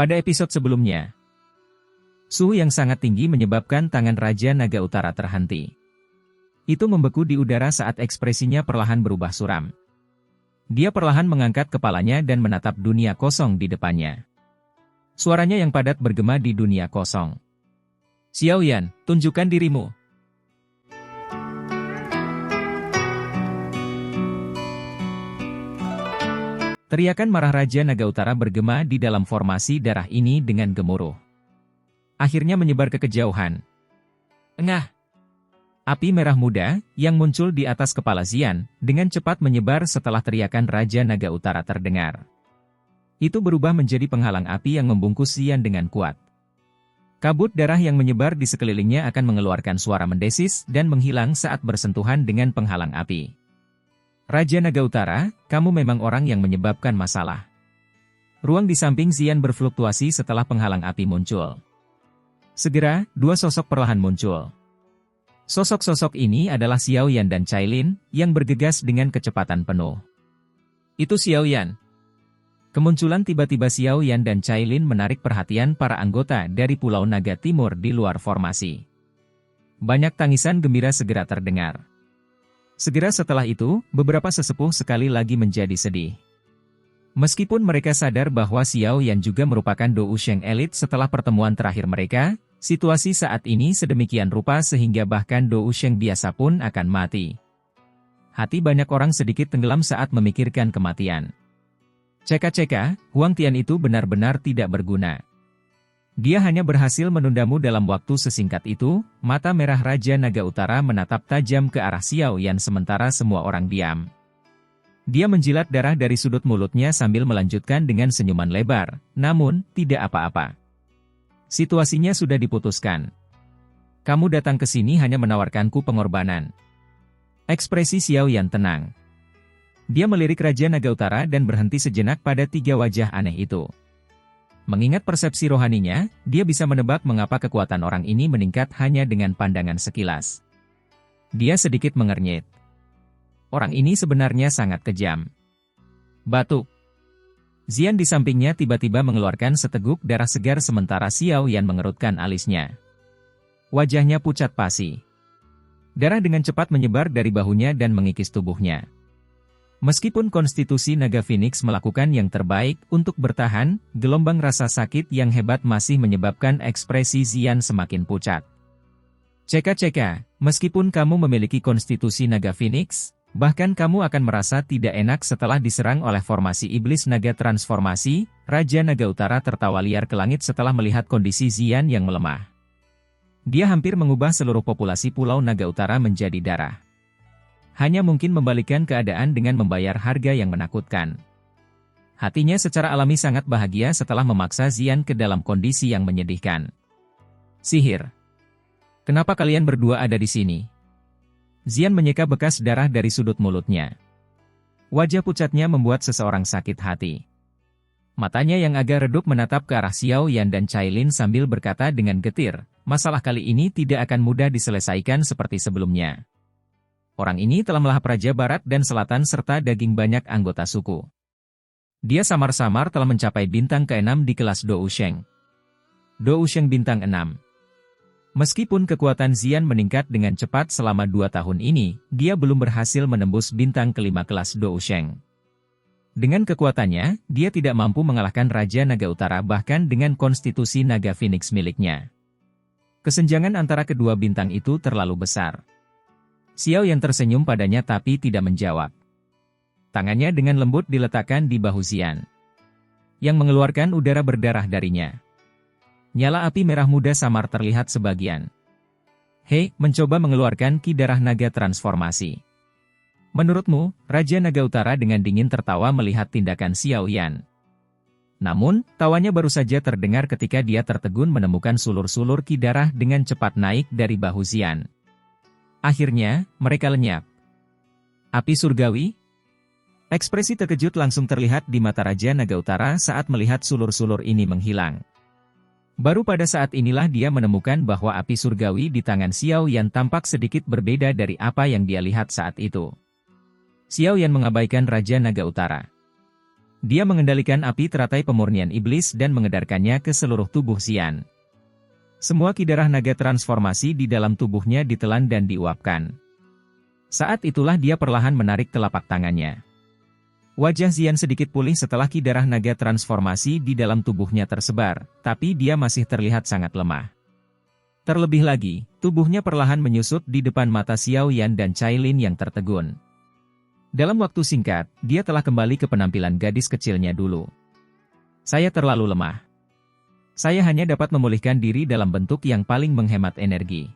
Pada episode sebelumnya, suhu yang sangat tinggi menyebabkan tangan Raja Naga Utara terhenti. Itu membeku di udara saat ekspresinya perlahan berubah suram. Dia perlahan mengangkat kepalanya dan menatap dunia kosong di depannya. Suaranya yang padat bergema di dunia kosong. Xiaoyan, tunjukkan dirimu. Teriakan marah Raja Naga Utara bergema di dalam formasi darah ini dengan gemuruh. Akhirnya menyebar ke kejauhan. Engah! Api merah muda, yang muncul di atas kepala Xian, dengan cepat menyebar setelah teriakan Raja Naga Utara terdengar. Itu berubah menjadi penghalang api yang membungkus Xian dengan kuat. Kabut darah yang menyebar di sekelilingnya akan mengeluarkan suara mendesis dan menghilang saat bersentuhan dengan penghalang api. Raja Naga Utara, kamu memang orang yang menyebabkan masalah. Ruang di samping Xian berfluktuasi setelah penghalang api muncul. Segera, dua sosok perlahan muncul. Sosok-sosok ini adalah Xiaoyan dan Cailin, yang bergegas dengan kecepatan penuh. Itu Xiaoyan. Kemunculan tiba-tiba Xiaoyan dan Cailin menarik perhatian para anggota dari Pulau Naga Timur di luar formasi. Banyak tangisan gembira segera terdengar. Segera setelah itu, beberapa sesepuh sekali lagi menjadi sedih. Meskipun mereka sadar bahwa Xiaoyan juga merupakan Dou Sheng elit setelah pertemuan terakhir mereka, situasi saat ini sedemikian rupa sehingga bahkan Dou Sheng biasa pun akan mati. Hati banyak orang sedikit tenggelam saat memikirkan kematian. Ceka-ceka, Huang Tian itu benar-benar tidak berguna. Dia hanya berhasil menundamu dalam waktu sesingkat itu. Mata merah Raja Naga Utara menatap tajam ke arah Xiaoyan sementara semua orang diam. Dia menjilat darah dari sudut mulutnya sambil melanjutkan dengan senyuman lebar, namun, tidak apa-apa. Situasinya sudah diputuskan. Kamu datang ke sini hanya menawarkanku pengorbanan. Ekspresi Xiaoyan tenang. Dia melirik Raja Naga Utara dan berhenti sejenak pada tiga wajah aneh itu. Mengingat persepsi rohaninya, dia bisa menebak mengapa kekuatan orang ini meningkat hanya dengan pandangan sekilas. Dia sedikit mengernyit. Orang ini sebenarnya sangat kejam. Batuk. Xian di sampingnya tiba-tiba mengeluarkan seteguk darah segar sementara Xiaoyan mengerutkan alisnya. Wajahnya pucat pasi. Darah dengan cepat menyebar dari bahunya dan mengikis tubuhnya. Meskipun konstitusi Naga Phoenix melakukan yang terbaik untuk bertahan, gelombang rasa sakit yang hebat masih menyebabkan ekspresi Xian semakin pucat. Ceka-ceka, meskipun kamu memiliki konstitusi Naga Phoenix, bahkan kamu akan merasa tidak enak setelah diserang oleh formasi Iblis Naga Transformasi. Raja Naga Utara tertawa liar ke langit setelah melihat kondisi Xian yang melemah. Dia hampir mengubah seluruh populasi Pulau Naga Utara menjadi darah. Hanya mungkin membalikan keadaan dengan membayar harga yang menakutkan. Hatinya secara alami sangat bahagia setelah memaksa Xian ke dalam kondisi yang menyedihkan. Sihir. Kenapa kalian berdua ada di sini? Xian menyeka bekas darah dari sudut mulutnya. Wajah pucatnya membuat seseorang sakit hati. Matanya yang agak redup menatap ke arah Xiaoyan dan Cailin sambil berkata dengan getir, masalah kali ini tidak akan mudah diselesaikan seperti sebelumnya. Orang ini telah melahap Raja Barat dan Selatan serta daging banyak anggota suku. Dia samar-samar telah mencapai bintang ke-6 di kelas Dou Sheng. Dou Sheng bintang 6. Meskipun kekuatan Xian meningkat dengan cepat selama 2 tahun ini, dia belum berhasil menembus bintang ke-5 kelas Dou Sheng. Dengan kekuatannya, dia tidak mampu mengalahkan Raja Naga Utara bahkan dengan konstitusi Naga Phoenix miliknya. Kesenjangan antara kedua bintang itu terlalu besar. Xiaoyan tersenyum padanya tapi tidak menjawab. Tangannya dengan lembut diletakkan di bahu Xian, yang mengeluarkan udara berdarah darinya. Nyala api merah muda samar terlihat sebagian. Hei, mencoba mengeluarkan ki darah naga transformasi. Menurutmu, Raja Naga Utara dengan dingin tertawa melihat tindakan Xiaoyan. Namun, tawanya baru saja terdengar ketika dia tertegun menemukan sulur-sulur ki darah dengan cepat naik dari bahu Xian. Akhirnya, mereka lenyap. Api surgawi? Ekspresi terkejut langsung terlihat di mata Raja Naga Utara saat melihat sulur-sulur ini menghilang. Baru pada saat inilah dia menemukan bahwa api surgawi di tangan Xiaoyan tampak sedikit berbeda dari apa yang dia lihat saat itu. Xiaoyan mengabaikan Raja Naga Utara. Dia mengendalikan api teratai pemurnian iblis dan mengedarkannya ke seluruh tubuh Xian. Semua ki darah naga transformasi di dalam tubuhnya ditelan dan diuapkan. Saat itulah dia perlahan menarik telapak tangannya. Wajah Xian sedikit pulih setelah ki darah naga transformasi di dalam tubuhnya tersebar, tapi dia masih terlihat sangat lemah. Terlebih lagi, tubuhnya perlahan menyusut di depan mata Xiao Yan dan Cailin yang tertegun. Dalam waktu singkat, dia telah kembali ke penampilan gadis kecilnya dulu. Saya terlalu lemah. Saya hanya dapat memulihkan diri dalam bentuk yang paling menghemat energi.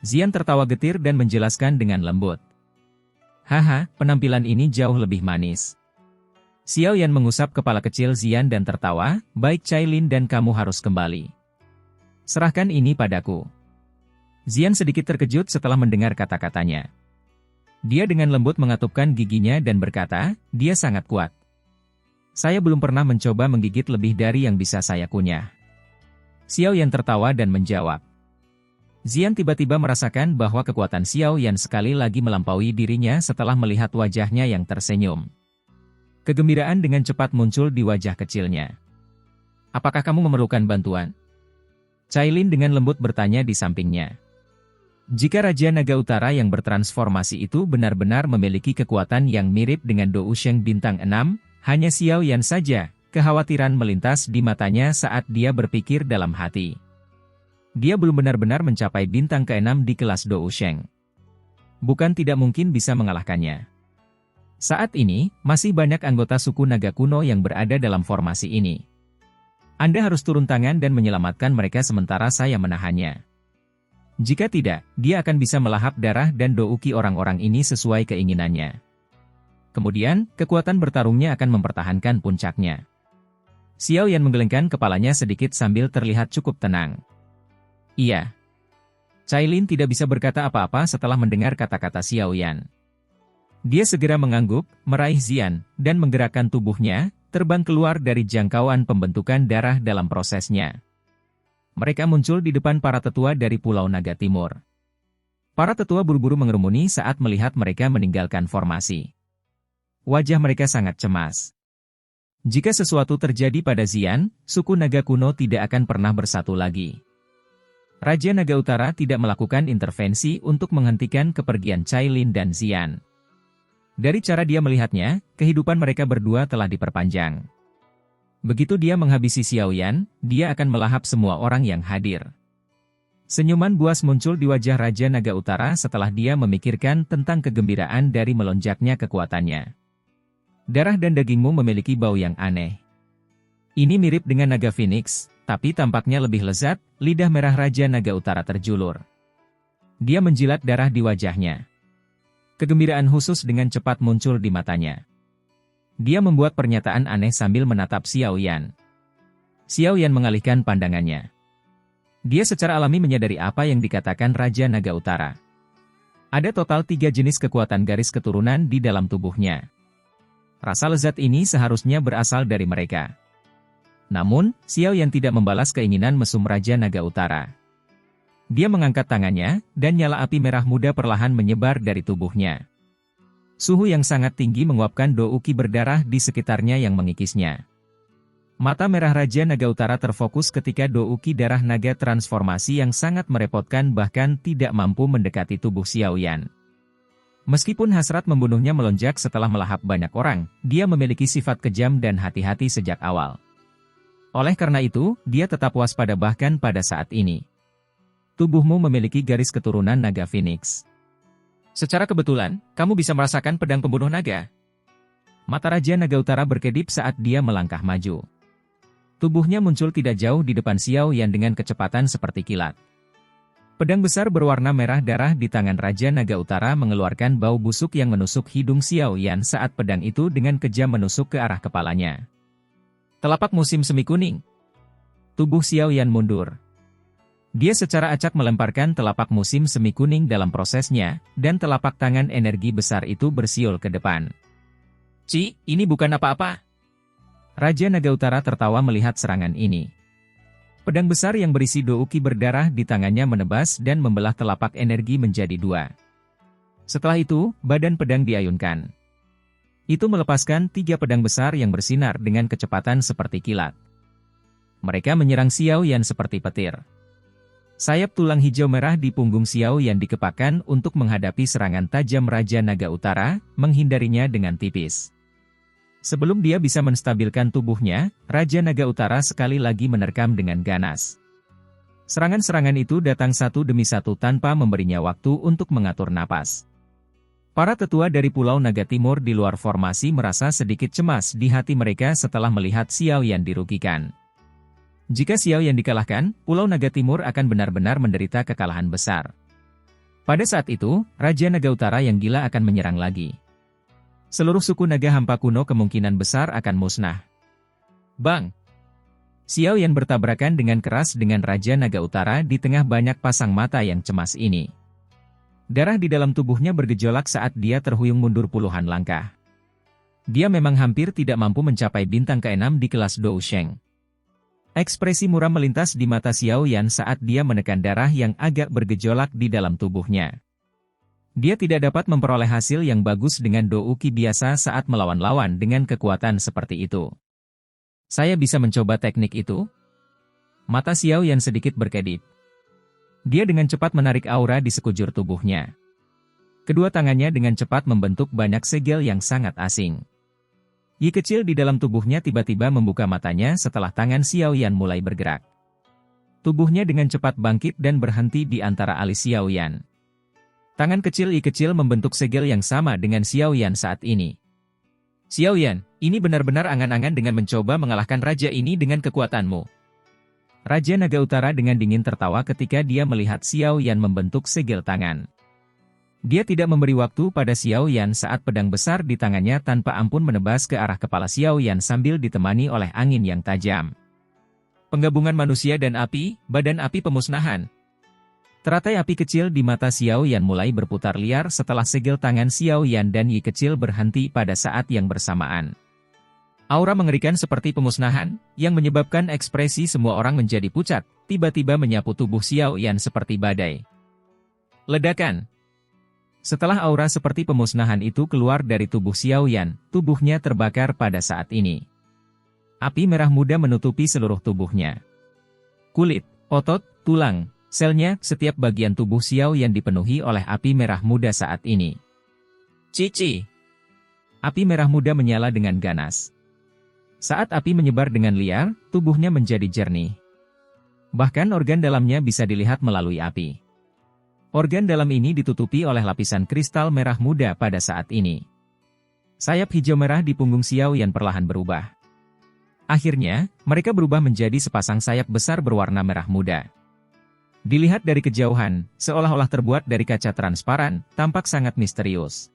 Xian tertawa getir dan menjelaskan dengan lembut. Haha, penampilan ini jauh lebih manis. Xiao Yan mengusap kepala kecil Xian dan tertawa, baik Cailin dan kamu harus kembali. Serahkan ini padaku. Xian sedikit terkejut setelah mendengar kata-katanya. Dia dengan lembut mengatupkan giginya dan berkata, dia sangat kuat. Saya belum pernah mencoba menggigit lebih dari yang bisa saya kunyah. Xiao Yan tertawa dan menjawab. Xian tiba-tiba merasakan bahwa kekuatan Xiao Yan sekali lagi melampaui dirinya setelah melihat wajahnya yang tersenyum. Kegembiraan dengan cepat muncul di wajah kecilnya. Apakah kamu memerlukan bantuan? Cailin dengan lembut bertanya di sampingnya. Jika Raja Naga Utara yang bertransformasi itu benar-benar memiliki kekuatan yang mirip dengan Dou Sheng bintang 6, hanya Xiao Yan saja, kekhawatiran melintas di matanya saat dia berpikir dalam hati. Dia belum benar-benar mencapai bintang ke-6 di kelas Dou Sheng. Bukan tidak mungkin bisa mengalahkannya. Saat ini, masih banyak anggota suku naga kuno yang berada dalam formasi ini. Anda harus turun tangan dan menyelamatkan mereka sementara saya menahannya. Jika tidak, dia akan bisa melahap darah dan douki orang-orang ini sesuai keinginannya. Kemudian, kekuatan bertarungnya akan mempertahankan puncaknya. Xiao Yan menggelengkan kepalanya sedikit sambil terlihat cukup tenang. Iya. Cailin tidak bisa berkata apa-apa setelah mendengar kata-kata Xiao Yan. Dia segera mengangguk, meraih Xian, dan menggerakkan tubuhnya, terbang keluar dari jangkauan pembentukan darah dalam prosesnya. Mereka muncul di depan para tetua dari Pulau Naga Timur. Para tetua buru-buru mengerumuni saat melihat mereka meninggalkan formasi. Wajah mereka sangat cemas. Jika sesuatu terjadi pada Xian, suku naga kuno tidak akan pernah bersatu lagi. Raja Naga Utara tidak melakukan intervensi untuk menghentikan kepergian Cailin dan Xian. Dari cara dia melihatnya, kehidupan mereka berdua telah diperpanjang. Begitu dia menghabisi Xiao Yan, dia akan melahap semua orang yang hadir. Senyuman buas muncul di wajah Raja Naga Utara setelah dia memikirkan tentang kegembiraan dari melonjaknya kekuatannya. Darah dan dagingmu memiliki bau yang aneh. Ini mirip dengan naga Phoenix, tapi tampaknya lebih lezat, lidah merah Raja Naga Utara terjulur. Dia menjilat darah di wajahnya. Kegembiraan khusus dengan cepat muncul di matanya. Dia membuat pernyataan aneh sambil menatap Xiao Yan. Xiao Yan mengalihkan pandangannya. Dia secara alami menyadari apa yang dikatakan Raja Naga Utara. Ada total 3 jenis kekuatan garis keturunan di dalam tubuhnya. Rasa lezat ini seharusnya berasal dari mereka. Namun, Xiao Yan tidak membalas keinginan mesum Raja Naga Utara. Dia mengangkat tangannya, dan nyala api merah muda perlahan menyebar dari tubuhnya. Suhu yang sangat tinggi menguapkan douki berdarah di sekitarnya yang mengikisnya. Mata merah Raja Naga Utara terfokus ketika douki darah naga transformasi yang sangat merepotkan bahkan tidak mampu mendekati tubuh Xiao Yan. Meskipun hasrat membunuhnya melonjak setelah melahap banyak orang, dia memiliki sifat kejam dan hati-hati sejak awal. Oleh karena itu, dia tetap waspada bahkan pada saat ini. Tubuhmu memiliki garis keturunan naga Phoenix. Secara kebetulan, kamu bisa merasakan pedang pembunuh naga. Mata Raja Naga Utara berkedip saat dia melangkah maju. Tubuhnya muncul tidak jauh di depan Xiao Yan dengan kecepatan seperti kilat. Pedang besar berwarna merah darah di tangan Raja Naga Utara mengeluarkan bau busuk yang menusuk hidung Xiao Yan saat pedang itu dengan kejam menusuk ke arah kepalanya. Telapak musim semi kuning. Tubuh Xiao Yan mundur. Dia secara acak melemparkan telapak musim semi kuning dalam prosesnya, dan telapak tangan energi besar itu bersiul ke depan. Ini bukan apa-apa. Raja Naga Utara tertawa melihat serangan ini. Pedang besar yang berisi douki berdarah di tangannya menebas dan membelah telapak energi menjadi 2. Setelah itu, badan pedang diayunkan. Itu melepaskan 3 pedang besar yang bersinar dengan kecepatan seperti kilat. Mereka menyerang Xiao Yan seperti petir. Sayap tulang hijau merah di punggung Xiao Yan dikepakkan untuk menghadapi serangan tajam Raja Naga Utara, menghindarinya dengan tipis. Sebelum dia bisa menstabilkan tubuhnya, Raja Naga Utara sekali lagi menerkam dengan ganas. Serangan-serangan itu datang satu demi satu tanpa memberinya waktu untuk mengatur napas. Para tetua dari Pulau Naga Timur di luar formasi merasa sedikit cemas di hati mereka setelah melihat Xiao Yan dirugikan. Jika Xiao Yan dikalahkan, Pulau Naga Timur akan benar-benar menderita kekalahan besar. Pada saat itu, Raja Naga Utara yang gila akan menyerang lagi. Seluruh suku naga hampa kuno kemungkinan besar akan musnah. Bang! Xiao Yan bertabrakan dengan keras dengan Raja Naga Utara di tengah banyak pasang mata yang cemas ini. Darah di dalam tubuhnya bergejolak saat dia terhuyung mundur puluhan langkah. Dia memang hampir tidak mampu mencapai bintang ke-6 di kelas Dou Sheng. Ekspresi muram melintas di mata Xiao Yan saat dia menekan darah yang agak bergejolak di dalam tubuhnya. Dia tidak dapat memperoleh hasil yang bagus dengan Dou Qi biasa saat melawan lawan dengan kekuatan seperti itu. Saya bisa mencoba teknik itu? Mata Xiao Yan sedikit berkedip. Dia dengan cepat menarik aura di sekujur tubuhnya. Kedua tangannya dengan cepat membentuk banyak segel yang sangat asing. Yi kecil di dalam tubuhnya tiba-tiba membuka matanya setelah tangan Xiao Yan mulai bergerak. Tubuhnya dengan cepat bangkit dan berhenti di antara alis Xiao Yan. Tangan kecil Yi kecil membentuk segel yang sama dengan Xiao Yan saat ini. Xiao Yan, ini benar-benar angan-angan dengan mencoba mengalahkan raja ini dengan kekuatanmu. Raja Naga Utara dengan dingin tertawa ketika dia melihat Xiao Yan membentuk segel tangan. Dia tidak memberi waktu pada Xiao Yan saat pedang besar di tangannya tanpa ampun menebas ke arah kepala Xiao Yan sambil ditemani oleh angin yang tajam. Penggabungan manusia dan api, badan api pemusnahan. Teratai api kecil di mata Xiao Yan mulai berputar liar setelah segel tangan Xiao Yan dan Yi kecil berhenti pada saat yang bersamaan. Aura mengerikan seperti pemusnahan, yang menyebabkan ekspresi semua orang menjadi pucat, tiba-tiba menyapu tubuh Xiao Yan seperti badai. Ledakan. Setelah aura seperti pemusnahan itu keluar dari tubuh Xiao Yan, tubuhnya terbakar pada saat ini. Api merah muda menutupi seluruh tubuhnya. Kulit, otot, tulang, selnya, setiap bagian tubuh Xiao Yan dipenuhi oleh api merah muda saat ini. Cici! Api merah muda menyala dengan ganas. Saat api menyebar dengan liar, tubuhnya menjadi jernih. Bahkan organ dalamnya bisa dilihat melalui api. Organ dalam ini ditutupi oleh lapisan kristal merah muda pada saat ini. Sayap hijau merah di punggung Xiao Yan perlahan berubah. Akhirnya, mereka berubah menjadi sepasang sayap besar berwarna merah muda. Dilihat dari kejauhan, seolah-olah terbuat dari kaca transparan, tampak sangat misterius.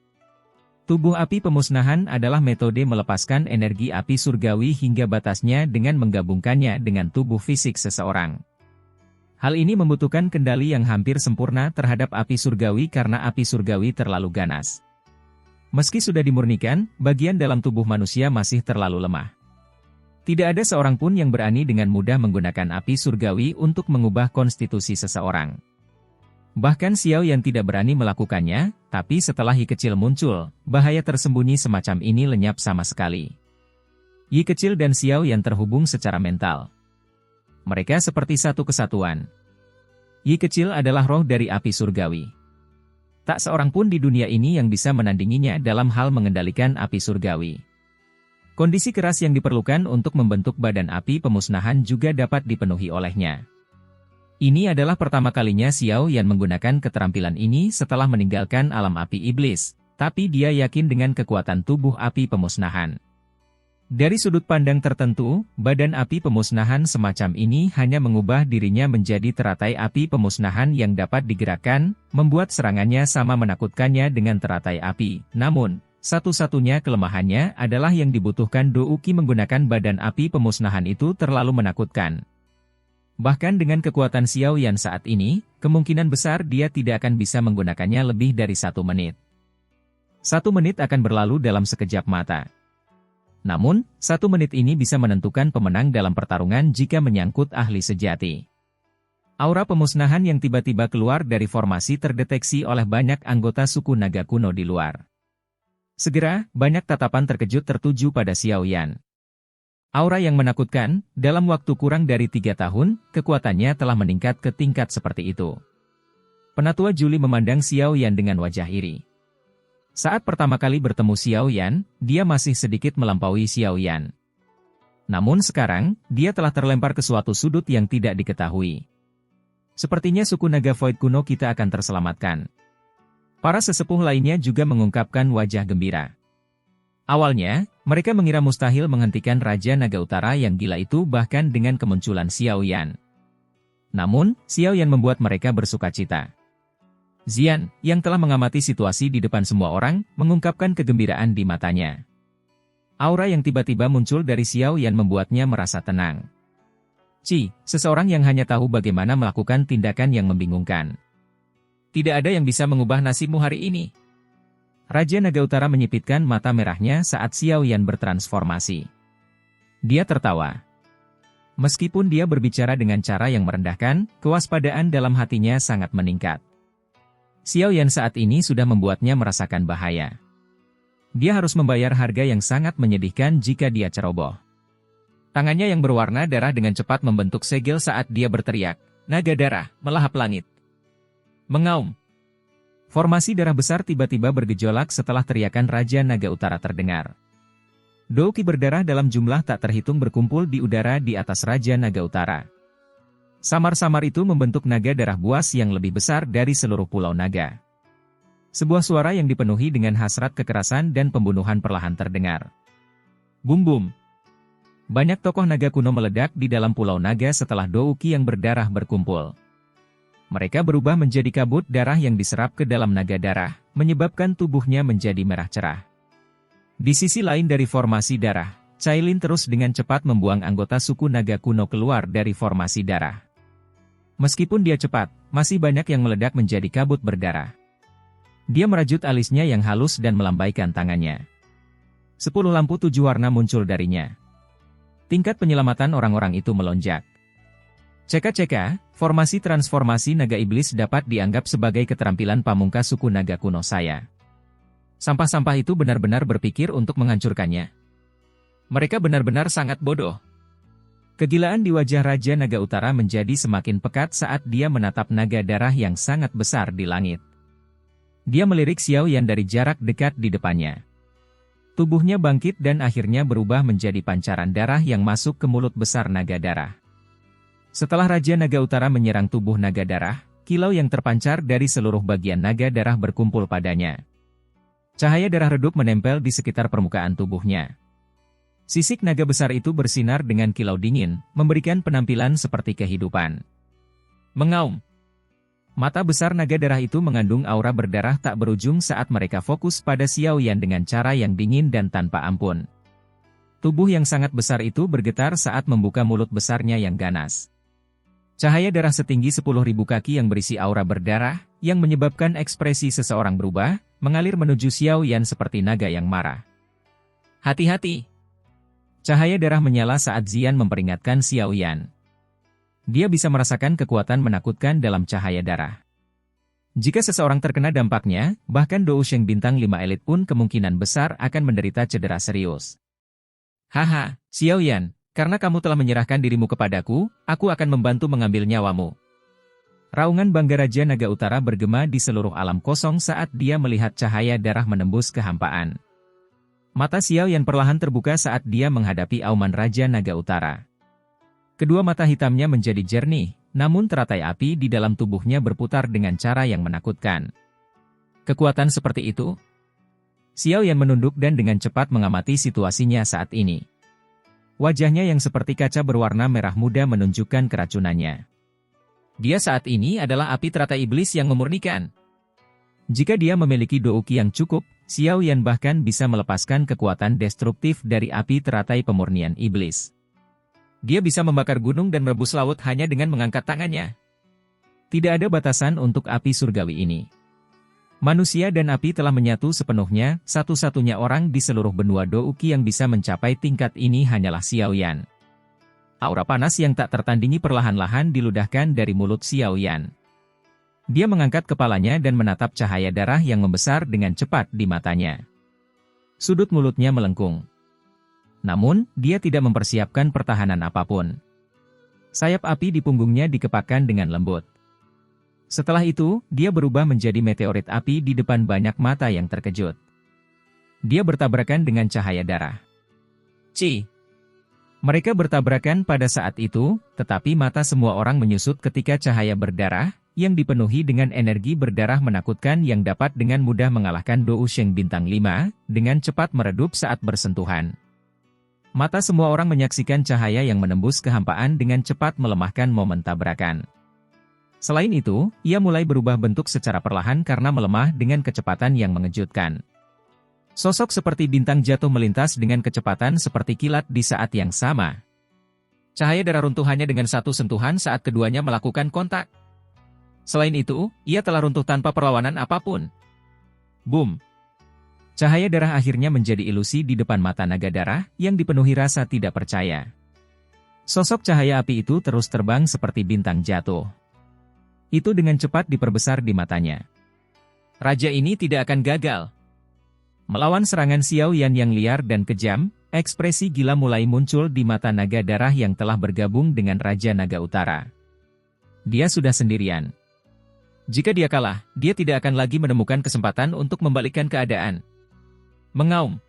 Tubuh api pemusnahan adalah metode melepaskan energi api surgawi hingga batasnya dengan menggabungkannya dengan tubuh fisik seseorang. Hal ini membutuhkan kendali yang hampir sempurna terhadap api surgawi karena api surgawi terlalu ganas. Meski sudah dimurnikan, bagian dalam tubuh manusia masih terlalu lemah. Tidak ada seorang pun yang berani dengan mudah menggunakan api surgawi untuk mengubah konstitusi seseorang. Bahkan Xiao Yan tidak berani melakukannya, tapi setelah Yi kecil muncul, bahaya tersembunyi semacam ini lenyap sama sekali. Yi kecil dan Xiao Yan terhubung secara mental. Mereka seperti satu kesatuan. Yi kecil adalah roh dari api surgawi. Tak seorang pun di dunia ini yang bisa menandinginya dalam hal mengendalikan api surgawi. Kondisi keras yang diperlukan untuk membentuk badan api pemusnahan juga dapat dipenuhi olehnya. Ini adalah pertama kalinya Xiao Yan menggunakan keterampilan ini setelah meninggalkan alam api iblis, tapi dia yakin dengan kekuatan tubuh api pemusnahan. Dari sudut pandang tertentu, badan api pemusnahan semacam ini hanya mengubah dirinya menjadi teratai api pemusnahan yang dapat digerakkan, membuat serangannya sama menakutkannya dengan teratai api. Namun, satu-satunya kelemahannya adalah yang dibutuhkan Dou Qi menggunakan badan api pemusnahan itu terlalu menakutkan. Bahkan dengan kekuatan Xiao Yan saat ini, kemungkinan besar dia tidak akan bisa menggunakannya lebih dari 1 menit. 1 menit akan berlalu dalam sekejap mata. Namun, 1 menit ini bisa menentukan pemenang dalam pertarungan jika menyangkut ahli sejati. Aura pemusnahan yang tiba-tiba keluar dari formasi terdeteksi oleh banyak anggota suku naga kuno di luar. Segera, banyak tatapan terkejut tertuju pada Xiao Yan. Aura yang menakutkan, dalam waktu kurang dari 3 tahun, kekuatannya telah meningkat ke tingkat seperti itu. Penatua juli memandang Xiao Yan dengan wajah iri. Saat pertama kali bertemu Xiao Yan, dia masih sedikit melampaui Xiao Yan. Namun sekarang, dia telah terlempar ke suatu sudut yang tidak diketahui. Sepertinya suku naga Void kuno kita akan terselamatkan. Para sesepuh lainnya juga mengungkapkan wajah gembira. Awalnya, mereka mengira mustahil menghentikan Raja Naga Utara yang gila itu bahkan dengan kemunculan Xiao Yan. Namun, Xiao Yan membuat mereka bersukacita. Xian, yang telah mengamati situasi di depan semua orang, mengungkapkan kegembiraan di matanya. Aura yang tiba-tiba muncul dari Xiao Yan membuatnya merasa tenang. Seseorang yang hanya tahu bagaimana melakukan tindakan yang membingungkan. Tidak ada yang bisa mengubah nasibmu hari ini. Raja Naga Utara menyipitkan mata merahnya saat Xiao Yan bertransformasi. Dia tertawa. Meskipun dia berbicara dengan cara yang merendahkan, kewaspadaan dalam hatinya sangat meningkat. Xiao Yan saat ini sudah membuatnya merasakan bahaya. Dia harus membayar harga yang sangat menyedihkan jika dia ceroboh. Tangannya yang berwarna darah dengan cepat membentuk segel saat dia berteriak, "Naga darah, melahap langit." Mengaum. Formasi darah besar tiba-tiba bergejolak setelah teriakan Raja Naga Utara terdengar. Douki berdarah dalam jumlah tak terhitung berkumpul di udara di atas Raja Naga Utara. Samar-samar itu membentuk naga darah buas yang lebih besar dari seluruh pulau naga. Sebuah suara yang dipenuhi dengan hasrat kekerasan dan pembunuhan perlahan terdengar. Bum-bum. Banyak tokoh naga kuno meledak di dalam pulau naga setelah Douki yang berdarah berkumpul. Mereka berubah menjadi kabut darah yang diserap ke dalam naga darah, menyebabkan tubuhnya menjadi merah cerah. Di sisi lain dari formasi darah, Cailin terus dengan cepat membuang anggota suku naga kuno keluar dari formasi darah. Meskipun dia cepat, masih banyak yang meledak menjadi kabut berdarah. Dia merajut alisnya yang halus dan melambaikan tangannya. 10 lampu 7 warna muncul darinya. Tingkat penyelamatan orang-orang itu melonjak. Ceka-ceka, formasi transformasi naga iblis dapat dianggap sebagai keterampilan pamungkas suku naga kuno saya. Sampah-sampah itu benar-benar berpikir untuk menghancurkannya. Mereka benar-benar sangat bodoh. Kegilaan di wajah Raja Naga Utara menjadi semakin pekat saat dia menatap naga darah yang sangat besar di langit. Dia melirik Xiao Yan dari jarak dekat di depannya. Tubuhnya bangkit dan akhirnya berubah menjadi pancaran darah yang masuk ke mulut besar naga darah. Setelah Raja Naga Utara menyerang tubuh naga darah, kilau yang terpancar dari seluruh bagian naga darah berkumpul padanya. Cahaya darah redup menempel di sekitar permukaan tubuhnya. Sisik naga besar itu bersinar dengan kilau dingin, memberikan penampilan seperti kehidupan. Mengaum. Mata besar naga darah itu mengandung aura berdarah tak berujung saat mereka fokus pada Xiao Yan dengan cara yang dingin dan tanpa ampun. Tubuh yang sangat besar itu bergetar saat membuka mulut besarnya yang ganas. Cahaya darah setinggi 10.000 kaki yang berisi aura berdarah, yang menyebabkan ekspresi seseorang berubah, mengalir menuju Xiao Yan seperti naga yang marah. Hati-hati! Cahaya darah menyala saat Xian memperingatkan Xiao Yan. Dia bisa merasakan kekuatan menakutkan dalam cahaya darah. Jika seseorang terkena dampaknya, bahkan Dou Sheng bintang 5 elit pun kemungkinan besar akan menderita cedera serius. Haha, Xiao Yan, karena kamu telah menyerahkan dirimu kepadaku, aku akan membantu mengambil nyawamu. Raungan bangga Raja Naga Utara bergema di seluruh alam kosong saat dia melihat cahaya darah menembus kehampaan. Mata Xiao Yan perlahan terbuka saat dia menghadapi auman Raja Naga Utara. Kedua mata hitamnya menjadi jernih, namun teratai api di dalam tubuhnya berputar dengan cara yang menakutkan. Kekuatan seperti itu? Xiao Yan menunduk dan dengan cepat mengamati situasinya saat ini. Wajahnya yang seperti kaca berwarna merah muda menunjukkan keracunannya. Dia saat ini adalah api teratai iblis yang memurnikan. Jika dia memiliki douki yang cukup, Xiao Yan bahkan bisa melepaskan kekuatan destruktif dari api teratai pemurnian iblis. Dia bisa membakar gunung dan merebus laut hanya dengan mengangkat tangannya. Tidak ada batasan untuk api surgawi ini. Manusia dan api telah menyatu sepenuhnya, satu-satunya orang di seluruh benua Douki yang bisa mencapai tingkat ini hanyalah Xiao Yan. Aura panas yang tak tertandingi perlahan-lahan diludahkan dari mulut Xiao Yan. Dia mengangkat kepalanya dan menatap cahaya darah yang membesar dengan cepat di matanya. Sudut mulutnya melengkung. Namun, dia tidak mempersiapkan pertahanan apapun. Sayap api di punggungnya dikepakkan dengan lembut. Setelah itu, dia berubah menjadi meteorit api di depan banyak mata yang terkejut. Dia bertabrakan dengan cahaya darah. Ci! Mereka bertabrakan pada saat itu, tetapi mata semua orang menyusut ketika cahaya berdarah, yang dipenuhi dengan energi berdarah menakutkan yang dapat dengan mudah mengalahkan Dou Sheng bintang 5, dengan cepat meredup saat bersentuhan. Mata semua orang menyaksikan cahaya yang menembus kehampaan dengan cepat melemahkan momen tabrakan. Selain itu, ia mulai berubah bentuk secara perlahan karena melemah dengan kecepatan yang mengejutkan. Sosok seperti bintang jatuh melintas dengan kecepatan seperti kilat di saat yang sama. Cahaya darah runtuh hanya dengan satu sentuhan saat keduanya melakukan kontak. Selain itu, ia telah runtuh tanpa perlawanan apapun. Boom! Cahaya darah akhirnya menjadi ilusi di depan mata naga darah yang dipenuhi rasa tidak percaya. Sosok cahaya api itu terus terbang seperti bintang jatuh. Itu dengan cepat diperbesar di matanya. Raja ini tidak akan gagal. Melawan serangan Xiao Yan yang liar dan kejam, ekspresi gila mulai muncul di mata naga darah yang telah bergabung dengan Raja Naga Utara. Dia sudah sendirian. Jika dia kalah, dia tidak akan lagi menemukan kesempatan untuk membalikkan keadaan. Mengaum.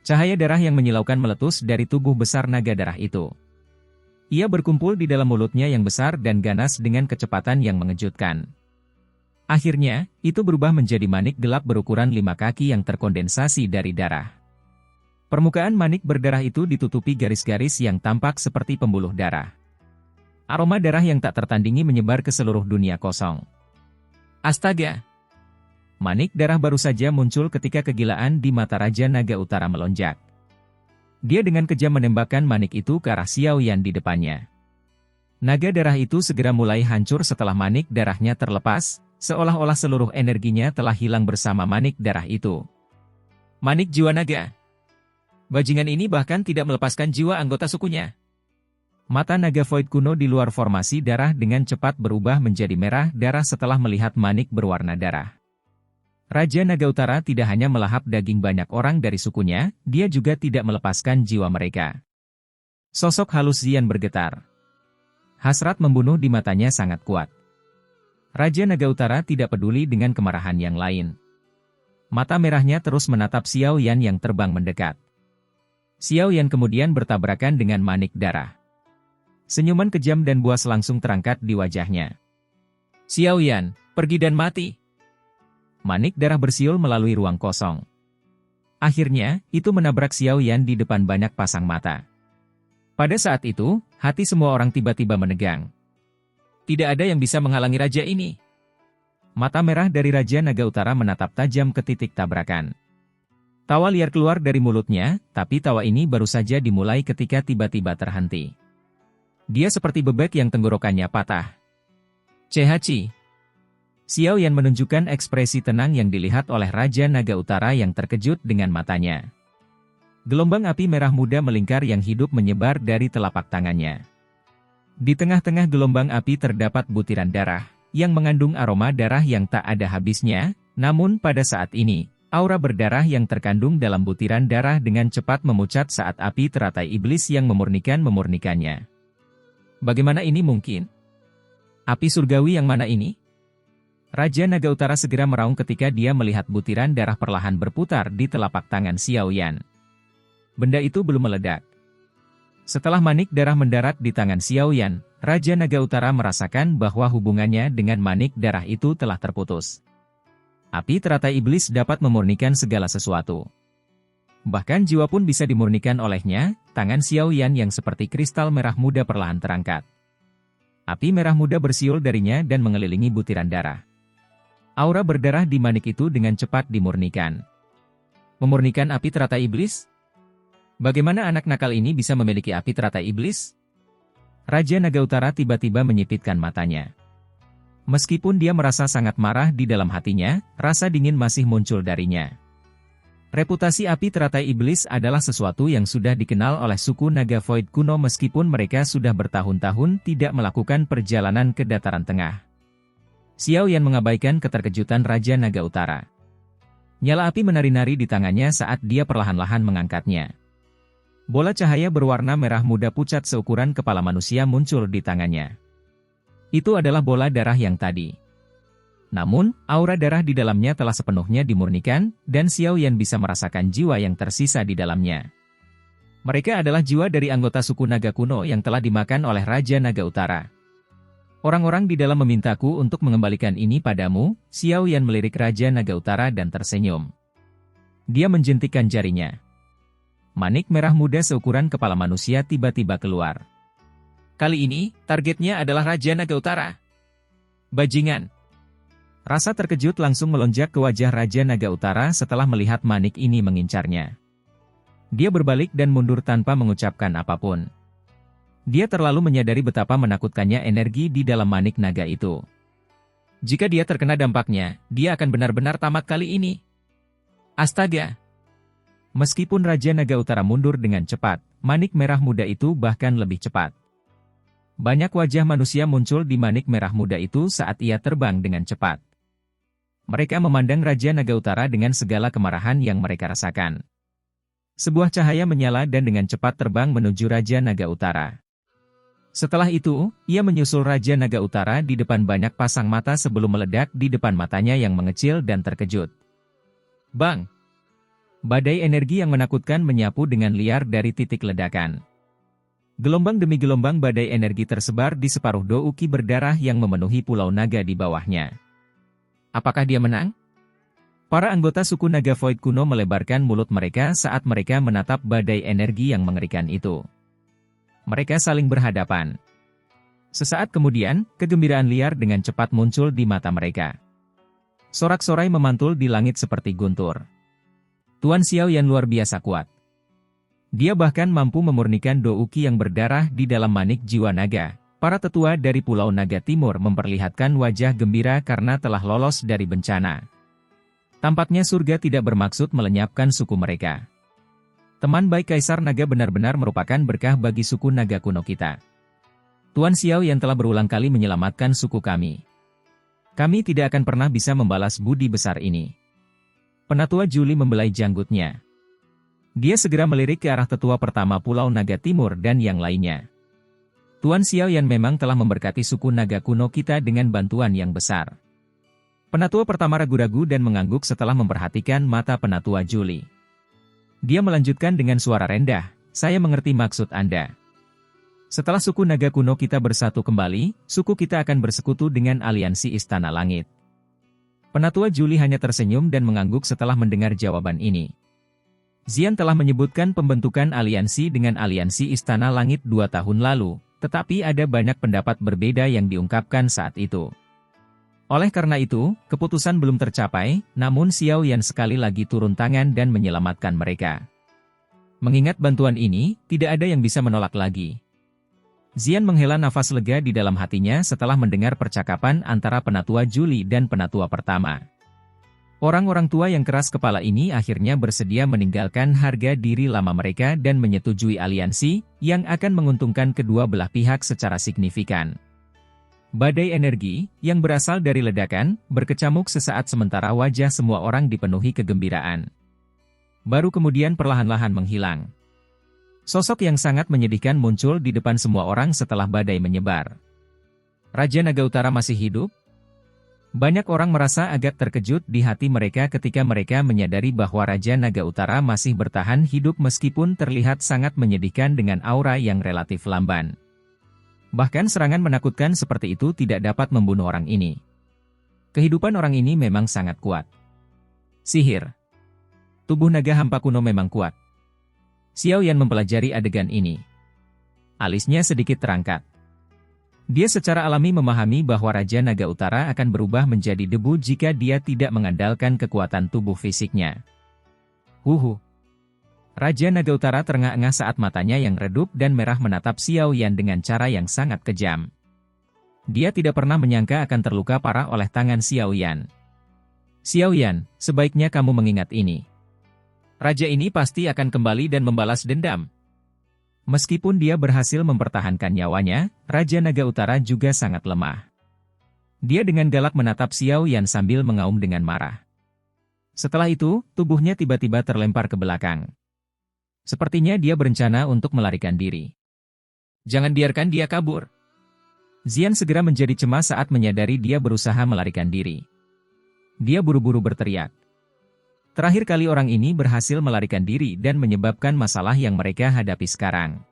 Cahaya darah yang menyilaukan meletus dari tubuh besar naga darah itu. Ia berkumpul di dalam mulutnya yang besar dan ganas dengan kecepatan yang mengejutkan. Akhirnya, itu berubah menjadi manik gelap berukuran 5 kaki yang terkondensasi dari darah. Permukaan manik berdarah itu ditutupi garis-garis yang tampak seperti pembuluh darah. Aroma darah yang tak tertandingi menyebar ke seluruh dunia kosong. Astaga! Manik darah baru saja muncul ketika kegilaan di mata Raja Naga Utara melonjak. Dia dengan kejam menembakkan manik itu ke arah Xiao Yan di depannya. Naga darah itu segera mulai hancur setelah manik darahnya terlepas, seolah-olah seluruh energinya telah hilang bersama manik darah itu. Manik jiwa naga. Bajingan ini bahkan tidak melepaskan jiwa anggota sukunya. Mata naga void kuno di luar formasi darah dengan cepat berubah menjadi merah darah setelah melihat manik berwarna darah. Raja Naga Utara tidak hanya melahap daging banyak orang dari sukunya, dia juga tidak melepaskan jiwa mereka. Sosok halus Zian bergetar. Hasrat membunuh di matanya sangat kuat. Raja Naga Utara tidak peduli dengan kemarahan yang lain. Mata merahnya terus menatap Xiao Yan yang terbang mendekat. Xiao Yan kemudian bertabrakan dengan manik darah. Senyuman kejam dan buas langsung terangkat di wajahnya. Xiao Yan, pergi dan mati. Manik darah bersiul melalui ruang kosong. Akhirnya, itu menabrak Xiao Yan di depan banyak pasang mata. Pada saat itu, hati semua orang tiba-tiba menegang. Tidak ada yang bisa menghalangi raja ini. Mata merah dari Raja Naga Utara menatap tajam ke titik tabrakan. Tawa liar keluar dari mulutnya, tapi tawa ini baru saja dimulai ketika tiba-tiba terhenti. Dia seperti bebek yang tenggorokannya patah. Chehachi. Xiao Yan menunjukkan ekspresi tenang yang dilihat oleh Raja Naga Utara yang terkejut dengan matanya. Gelombang api merah muda melingkar yang hidup menyebar dari telapak tangannya. Di tengah-tengah gelombang api terdapat butiran darah, yang mengandung aroma darah yang tak ada habisnya, namun pada saat ini, aura berdarah yang terkandung dalam butiran darah dengan cepat memucat saat api teratai iblis yang memurnikannya. Bagaimana ini mungkin? Api surgawi yang mana ini? Raja Naga Utara segera meraung ketika dia melihat butiran darah perlahan berputar di telapak tangan Xiao Yan. Benda itu belum meledak. Setelah manik darah mendarat di tangan Xiao Yan, Raja Naga Utara merasakan bahwa hubungannya dengan manik darah itu telah terputus. Api teratai iblis dapat memurnikan segala sesuatu. Bahkan jiwa pun bisa dimurnikan olehnya, tangan Xiao Yan yang seperti kristal merah muda perlahan terangkat. Api merah muda bersiul darinya dan mengelilingi butiran darah. Aura berdarah di manik itu dengan cepat dimurnikan. Memurnikan api teratai iblis? Bagaimana anak nakal ini bisa memiliki api teratai iblis? Raja Naga Utara tiba-tiba menyipitkan matanya. Meskipun dia merasa sangat marah di dalam hatinya, rasa dingin masih muncul darinya. Reputasi api teratai iblis adalah sesuatu yang sudah dikenal oleh suku Naga Void kuno meskipun mereka sudah bertahun-tahun tidak melakukan perjalanan ke dataran tengah. Xiao Yan mengabaikan keterkejutan Raja Naga Utara. Nyala api menari-nari di tangannya saat dia perlahan-lahan mengangkatnya. Bola cahaya berwarna merah muda pucat seukuran kepala manusia muncul di tangannya. Itu adalah bola darah yang tadi. Namun, aura darah di dalamnya telah sepenuhnya dimurnikan, dan Xiao Yan bisa merasakan jiwa yang tersisa di dalamnya. Mereka adalah jiwa dari anggota suku naga kuno yang telah dimakan oleh Raja Naga Utara. Orang-orang di dalam memintaku untuk mengembalikan ini padamu. Xiao Yan melirik Raja Naga Utara dan tersenyum. Dia menjentikkan jarinya. Manik merah muda seukuran kepala manusia tiba-tiba keluar. Kali ini, targetnya adalah Raja Naga Utara. Bajingan. Rasa terkejut langsung melonjak ke wajah Raja Naga Utara setelah melihat manik ini mengincarnya. Dia berbalik dan mundur tanpa mengucapkan apapun. Dia terlalu menyadari betapa menakutkannya energi di dalam manik naga itu. Jika dia terkena dampaknya, dia akan benar-benar tamat kali ini. Astaga! Meskipun Raja Naga Utara mundur dengan cepat, manik merah muda itu bahkan lebih cepat. Banyak wajah manusia muncul di manik merah muda itu saat ia terbang dengan cepat. Mereka memandang Raja Naga Utara dengan segala kemarahan yang mereka rasakan. Sebuah cahaya menyala dan dengan cepat terbang menuju Raja Naga Utara. Setelah itu, ia menyusul Raja Naga Utara di depan banyak pasang mata sebelum meledak di depan matanya yang mengecil dan terkejut. Bang! Badai energi yang menakutkan menyapu dengan liar dari titik ledakan. Gelombang demi gelombang badai energi tersebar di separuh Douki berdarah yang memenuhi Pulau Naga di bawahnya. Apakah dia menang? Para anggota suku Naga Void kuno melebarkan mulut mereka saat mereka menatap badai energi yang mengerikan itu. Mereka saling berhadapan. Sesaat kemudian, kegembiraan liar dengan cepat muncul di mata mereka. Sorak-sorai memantul di langit seperti guntur. Tuan Xiao Yan luar biasa kuat. Dia bahkan mampu memurnikan Douki yang berdarah di dalam manik jiwa naga. Para tetua dari Pulau Naga Timur memperlihatkan wajah gembira karena telah lolos dari bencana. Tampaknya surga tidak bermaksud melenyapkan suku mereka. Teman baik Kaisar Naga benar-benar merupakan berkah bagi suku naga kuno kita. Tuan Xiao yang telah berulang kali menyelamatkan suku kami. Kami tidak akan pernah bisa membalas budi besar ini. Penatua Juli membelai janggutnya. Dia segera melirik ke arah tetua pertama Pulau Naga Timur dan yang lainnya. Tuan Xiao yang memang telah memberkati suku naga kuno kita dengan bantuan yang besar. Penatua pertama ragu-ragu dan mengangguk setelah memperhatikan mata Penatua Juli. Dia melanjutkan dengan suara rendah, saya mengerti maksud Anda. Setelah suku naga kuno kita bersatu kembali, suku kita akan bersekutu dengan aliansi Istana Langit. Penatua Juli hanya tersenyum dan mengangguk setelah mendengar jawaban ini. Xian telah menyebutkan pembentukan aliansi dengan aliansi Istana Langit 2 tahun lalu, tetapi ada banyak pendapat berbeda yang diungkapkan saat itu. Oleh karena itu, keputusan belum tercapai, namun Xiao Yan sekali lagi turun tangan dan menyelamatkan mereka. Mengingat bantuan ini, tidak ada yang bisa menolak lagi. Xian menghela nafas lega di dalam hatinya setelah mendengar percakapan antara Penatua Juli dan Penatua pertama. Orang-orang tua yang keras kepala ini akhirnya bersedia meninggalkan harga diri lama mereka dan menyetujui aliansi, yang akan menguntungkan kedua belah pihak secara signifikan. Badai energi, yang berasal dari ledakan, berkecamuk sesaat sementara wajah semua orang dipenuhi kegembiraan. Baru kemudian perlahan-lahan menghilang. Sosok yang sangat menyedihkan muncul di depan semua orang setelah badai menyebar. Raja Naga Utara masih hidup? Banyak orang merasa agak terkejut di hati mereka ketika mereka menyadari bahwa Raja Naga Utara masih bertahan hidup meskipun terlihat sangat menyedihkan dengan aura yang relatif lamban. Bahkan serangan menakutkan seperti itu tidak dapat membunuh orang ini. Kehidupan orang ini memang sangat kuat. Sihir. Tubuh naga hampa kuno memang kuat. Xiao Yan mempelajari adegan ini. Alisnya sedikit terangkat. Dia secara alami memahami bahwa Raja Naga Utara akan berubah menjadi debu jika dia tidak mengandalkan kekuatan tubuh fisiknya. Huhu. Raja Naga Utara terengah-engah saat matanya yang redup dan merah menatap Xiao Yan dengan cara yang sangat kejam. Dia tidak pernah menyangka akan terluka parah oleh tangan Xiao Yan. Xiao Yan, sebaiknya kamu mengingat ini. Raja ini pasti akan kembali dan membalas dendam. Meskipun dia berhasil mempertahankan nyawanya, Raja Naga Utara juga sangat lemah. Dia dengan galak menatap Xiao Yan sambil mengaum dengan marah. Setelah itu, tubuhnya tiba-tiba terlempar ke belakang. Sepertinya dia berencana untuk melarikan diri. Jangan biarkan dia kabur. Xian segera menjadi cemas saat menyadari dia berusaha melarikan diri. Dia buru-buru berteriak. Terakhir kali orang ini berhasil melarikan diri dan menyebabkan masalah yang mereka hadapi sekarang.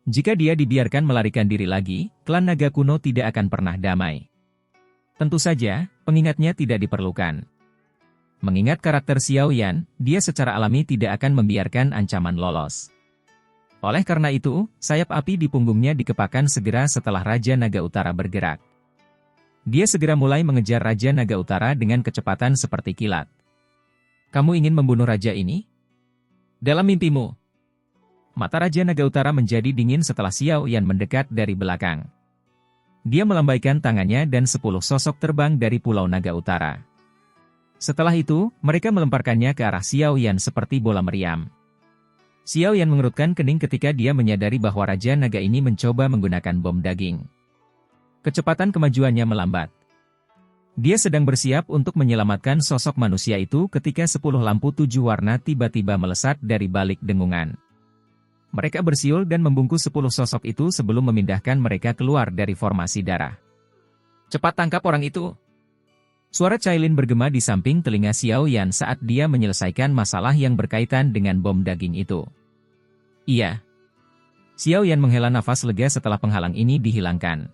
Jika dia dibiarkan melarikan diri lagi, klan naga kuno tidak akan pernah damai. Tentu saja, pengingatnya tidak diperlukan. Mengingat karakter Xiao Yan, dia secara alami tidak akan membiarkan ancaman lolos. Oleh karena itu, sayap api di punggungnya dikepakkan segera setelah Raja Naga Utara bergerak. Dia segera mulai mengejar Raja Naga Utara dengan kecepatan seperti kilat. Kamu ingin membunuh raja ini? Dalam mimpimu. Mata Raja Naga Utara menjadi dingin setelah Xiao Yan mendekat dari belakang. Dia melambaikan tangannya dan 10 sosok terbang dari Pulau Naga Utara. Setelah itu, mereka melemparkannya ke arah Xiao Yan seperti bola meriam. Xiao Yan mengerutkan kening ketika dia menyadari bahwa Raja Naga ini mencoba menggunakan bom daging. Kecepatan kemajuannya melambat. Dia sedang bersiap untuk menyelamatkan sosok manusia itu ketika 10 lampu 7 warna tiba-tiba melesat dari balik dengungan. Mereka bersiul dan membungkus 10 sosok itu sebelum memindahkan mereka keluar dari formasi darah. Cepat tangkap orang itu! Suara Cailin bergema di samping telinga Xiao Yan saat dia menyelesaikan masalah yang berkaitan dengan bom daging itu. Iya. Xiao Yan menghela nafas lega setelah penghalang ini dihilangkan.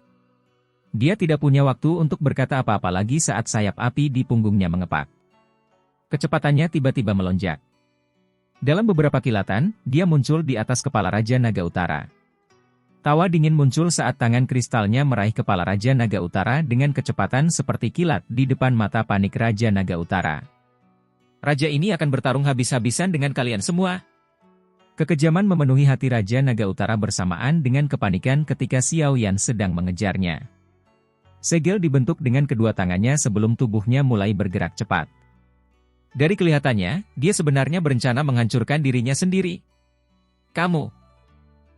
Dia tidak punya waktu untuk berkata apa-apa lagi saat sayap api di punggungnya mengepak. Kecepatannya tiba-tiba melonjak. Dalam beberapa kilatan, dia muncul di atas kepala Raja Naga Utara. Tawa dingin muncul saat tangan kristalnya meraih kepala Raja Naga Utara dengan kecepatan seperti kilat di depan mata panik Raja Naga Utara. Raja ini akan bertarung habis-habisan dengan kalian semua. Kekejaman memenuhi hati Raja Naga Utara bersamaan dengan kepanikan ketika Xiao Yan sedang mengejarnya. Segel dibentuk dengan kedua tangannya sebelum tubuhnya mulai bergerak cepat. Dari kelihatannya, dia sebenarnya berencana menghancurkan dirinya sendiri. Kamu.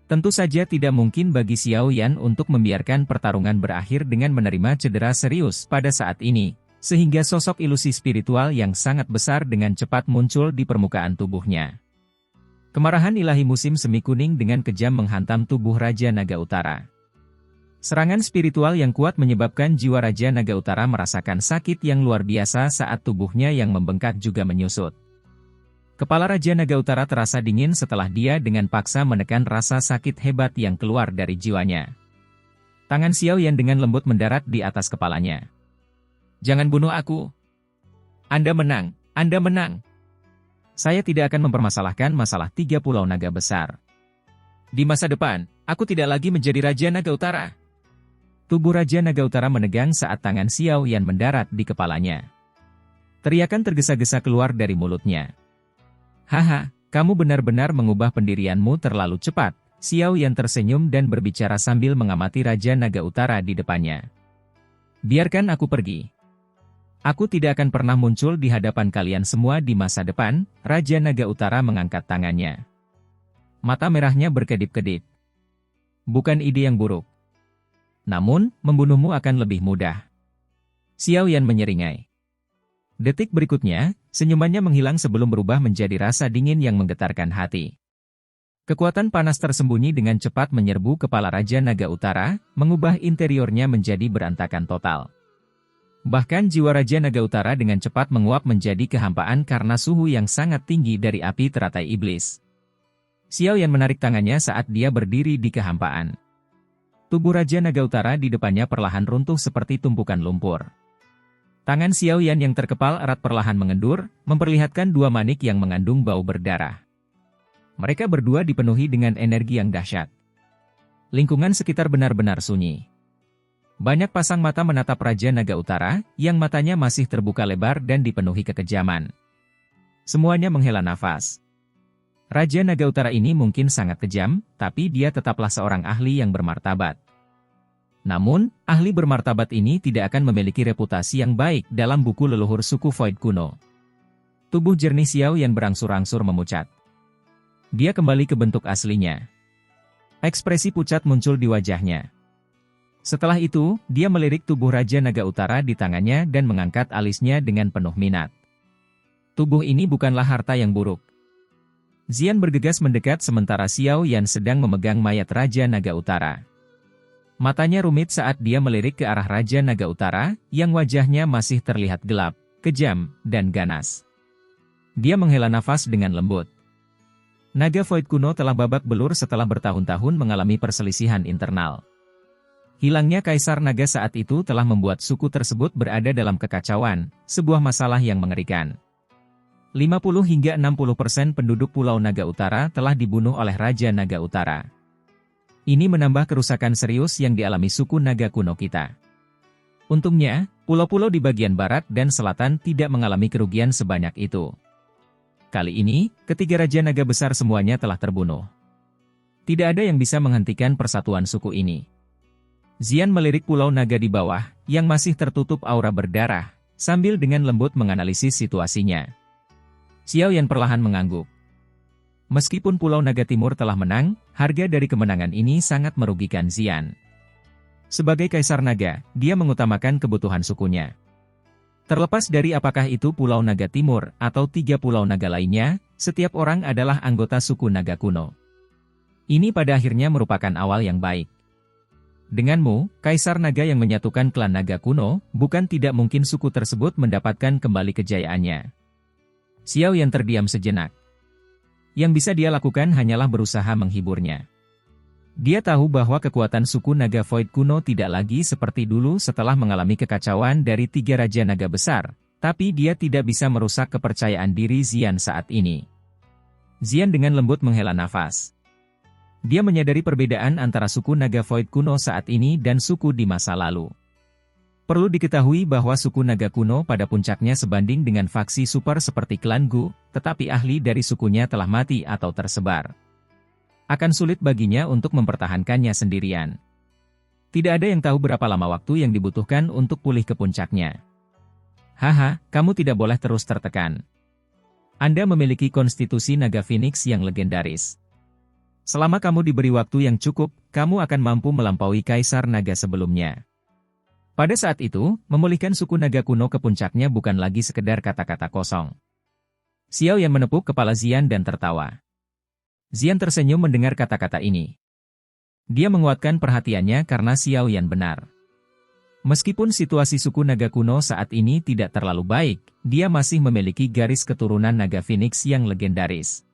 Tentu saja tidak mungkin bagi Xiao Yan untuk membiarkan pertarungan berakhir dengan menerima cedera serius pada saat ini, sehingga sosok ilusi spiritual yang sangat besar dengan cepat muncul di permukaan tubuhnya. Kemarahan ilahi musim semi kuning dengan kejam menghantam tubuh Raja Naga Utara. Serangan spiritual yang kuat menyebabkan jiwa Raja Naga Utara merasakan sakit yang luar biasa saat tubuhnya yang membengkak juga menyusut. Kepala Raja Naga Utara terasa dingin setelah dia dengan paksa menekan rasa sakit hebat yang keluar dari jiwanya. Tangan Xiao Yan dengan lembut mendarat di atas kepalanya. Jangan bunuh aku. Anda menang, Anda menang. Saya tidak akan mempermasalahkan masalah 3 pulau naga besar. Di masa depan, aku tidak lagi menjadi Raja Naga Utara. Tubuh Raja Naga Utara menegang saat tangan Xiao Yan mendarat di kepalanya. Teriakan tergesa-gesa keluar dari mulutnya. Haha, kamu benar-benar mengubah pendirianmu terlalu cepat. Xiao Yan tersenyum dan berbicara sambil mengamati Raja Naga Utara di depannya. Biarkan aku pergi. Aku tidak akan pernah muncul di hadapan kalian semua di masa depan. Raja Naga Utara mengangkat tangannya. Mata merahnya berkedip-kedip. Bukan ide yang buruk. Namun, membunuhmu akan lebih mudah. Xiao Yan menyeringai. Detik berikutnya, senyumannya menghilang sebelum berubah menjadi rasa dingin yang menggetarkan hati. Kekuatan panas tersembunyi dengan cepat menyerbu kepala Raja Naga Utara, mengubah interiornya menjadi berantakan total. Bahkan jiwa Raja Naga Utara dengan cepat menguap menjadi kehampaan karena suhu yang sangat tinggi dari api teratai iblis. Xiao Yan menarik tangannya saat dia berdiri di kehampaan. Tubuh Raja Naga Utara di depannya perlahan runtuh seperti tumpukan lumpur. Tangan Xiao Yan yang terkepal erat perlahan mengendur, memperlihatkan 2 manik yang mengandung bau berdarah. Mereka berdua dipenuhi dengan energi yang dahsyat. Lingkungan sekitar benar-benar sunyi. Banyak pasang mata menatap Raja Naga Utara, yang matanya masih terbuka lebar dan dipenuhi kekejaman. Semuanya menghela nafas. Raja Naga Utara ini mungkin sangat kejam, tapi dia tetaplah seorang ahli yang bermartabat. Namun, ahli bermartabat ini tidak akan memiliki reputasi yang baik dalam buku leluhur suku Void kuno. Tubuh jernih Xiao Yan berangsur-angsur memucat. Dia kembali ke bentuk aslinya. Ekspresi pucat muncul di wajahnya. Setelah itu, dia melirik tubuh Raja Naga Utara di tangannya dan mengangkat alisnya dengan penuh minat. Tubuh ini bukanlah harta yang buruk. Zian bergegas mendekat sementara Xiao Yan sedang memegang mayat Raja Naga Utara. Matanya rumit saat dia melirik ke arah Raja Naga Utara, yang wajahnya masih terlihat gelap, kejam, dan ganas. Dia menghela nafas dengan lembut. Naga Void kuno telah babak belur setelah bertahun-tahun mengalami perselisihan internal. Hilangnya Kaisar Naga saat itu telah membuat suku tersebut berada dalam kekacauan, sebuah masalah yang mengerikan. 50 hingga 60% penduduk Pulau Naga Utara telah dibunuh oleh Raja Naga Utara. Ini menambah kerusakan serius yang dialami suku Naga kuno kita. Untungnya, pulau-pulau di bagian barat dan selatan tidak mengalami kerugian sebanyak itu. Kali ini, ketiga Raja Naga besar semuanya telah terbunuh. Tidak ada yang bisa menghentikan persatuan suku ini. Zian melirik Pulau Naga di bawah, yang masih tertutup aura berdarah, sambil dengan lembut menganalisis situasinya. Xiao Yan perlahan mengangguk. Meskipun Pulau Naga Timur telah menang, harga dari kemenangan ini sangat merugikan Zian. Sebagai Kaisar Naga, dia mengutamakan kebutuhan sukunya. Terlepas dari apakah itu Pulau Naga Timur atau 3 Pulau Naga lainnya, setiap orang adalah anggota suku Naga kuno. Ini pada akhirnya merupakan awal yang baik. Denganmu, Kaisar Naga yang menyatukan klan Naga kuno, bukan tidak mungkin suku tersebut mendapatkan kembali kejayaannya. Xiao Yan terdiam sejenak. Yang bisa dia lakukan hanyalah berusaha menghiburnya. Dia tahu bahwa kekuatan suku Naga Void kuno tidak lagi seperti dulu setelah mengalami kekacauan dari 3 Raja Naga besar, tapi dia tidak bisa merusak kepercayaan diri Zian saat ini. Zian dengan lembut menghela nafas. Dia menyadari perbedaan antara suku Naga Void kuno saat ini dan suku di masa lalu. Perlu diketahui bahwa suku Naga kuno pada puncaknya sebanding dengan faksi super seperti klan Gu, tetapi ahli dari sukunya telah mati atau tersebar. Akan sulit baginya untuk mempertahankannya sendirian. Tidak ada yang tahu berapa lama waktu yang dibutuhkan untuk pulih ke puncaknya. Haha, kamu tidak boleh terus tertekan. Anda memiliki konstitusi Naga Phoenix yang legendaris. Selama kamu diberi waktu yang cukup, kamu akan mampu melampaui Kaisar Naga sebelumnya. Pada saat itu, memulihkan suku Naga kuno ke puncaknya bukan lagi sekedar kata-kata kosong. Xiao Yan menepuk kepala Zian dan tertawa. Zian tersenyum mendengar kata-kata ini. Dia menguatkan perhatiannya karena Xiao Yan benar. Meskipun situasi suku Naga kuno saat ini tidak terlalu baik, dia masih memiliki garis keturunan Naga Phoenix yang legendaris.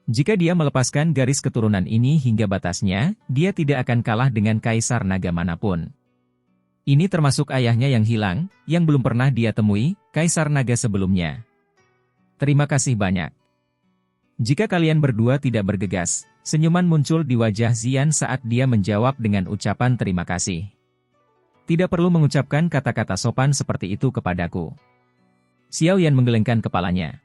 Jika dia melepaskan garis keturunan ini hingga batasnya, dia tidak akan kalah dengan Kaisar Naga manapun. Ini termasuk ayahnya yang hilang, yang belum pernah dia temui, Kaisar Naga sebelumnya. Terima kasih banyak. Jika kalian berdua tidak bergegas, senyuman muncul di wajah Zian saat dia menjawab dengan ucapan terima kasih. Tidak perlu mengucapkan kata-kata sopan seperti itu kepadaku. Xiao Yan menggelengkan kepalanya.